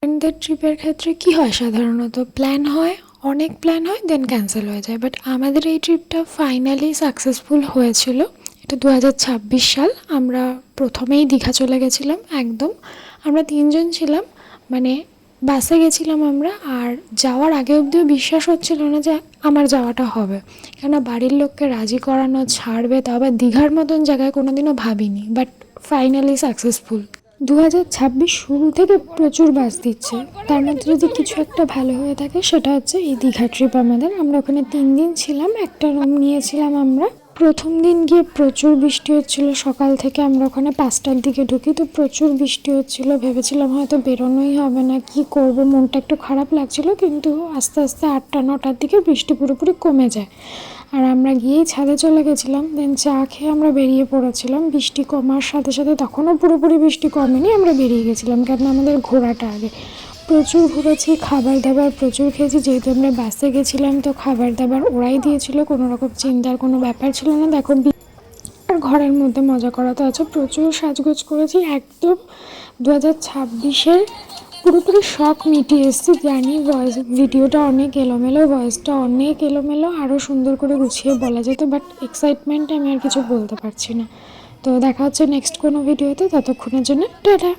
ফ্রেন্ডদের ট্রিপের ক্ষেত্রে কি হয়, সাধারণত প্ল্যান হয়, অনেক প্ল্যান হয়, দেন ক্যান্সেল হয়ে যায়। বাট আমাদের এই ট্রিপটা ফাইনালি সাকসেসফুল হয়েছিল। এটা 2026 সাল। আমরা প্রথমেই দীঘা চলে গেছিলাম। একদম আমরা 3জন ছিলাম, মানে বাসে গেছিলাম আমরা। আর যাওয়ার আগে অবধিও বিশ্বাস হচ্ছিল না যে আমার যাওয়াটা হবে, কেননা বাড়ির লোককে রাজি করানো, ছাড়বে, তা আবার দীঘার মতন জায়গায় কোনোদিনও ভাবিনি। But finally successful. 2026 শুরু থেকে প্রচুর বাস দিচ্ছে, তার মধ্যে যদি কিছু একটা ভালো হয়ে থাকে সেটা হচ্ছে এই দীঘা ট্রিপ আমাদের। আমরা ওখানে 3 দিন ছিলাম, একটা রুম নিয়েছিলাম আমরা। প্রথম দিন গিয়ে প্রচুর বৃষ্টি হচ্ছিল, সকাল থেকে আমরা ওখানে 5টার দিকে ঢুকি, তো প্রচুর বৃষ্টি হচ্ছিল। ভেবেছিলাম হয়তো বেরোনোই হবে না, কি করব, মনটা একটু খারাপ লাগছিল। কিন্তু আস্তে আস্তে 8টা 9টার দিকে বৃষ্টি পুরোপুরি কমে যায়। আর আমরা গিয়েই ছাদে চলে গেছিলাম, দেন চা খেয়ে আমরা বেরিয়ে পড়েছিলাম। বৃষ্টি কমার সাথে সাথে, তখনও পুরোপুরি বৃষ্টি কমেনি, আমরা বেরিয়ে গেছিলাম, কারণ আমাদের ঘোরাটা আগে। প্রচুর ঘুরেছি, খাবার দাবার প্রচুর খেয়েছি। যেহেতু আমরা বাসে গেছিলাম, তো খাবার দাবার ওরাই দিয়েছিল, কোনো রকম চিন্তার কোনো ব্যাপার ছিল না। দেখো, আর ঘরের মধ্যে মজা করা তো আছে। প্রচুর সাজগোজ করেছি, একদম 2026-এর পুরোপুরি শখ মিটিয়ে এসেছি। জানি ভিডিওটা অনেক এলোমেলো, ভয়েসটা অনেক এলোমেলো, আরও সুন্দর করে গুছিয়ে বলা যেত, বাট এক্সাইটমেন্টে আমি আর কিছু বলতে পারছি না। তো দেখা হচ্ছে নেক্সট কোনো ভিডিওতে, ততক্ষণের জন্য টাটা।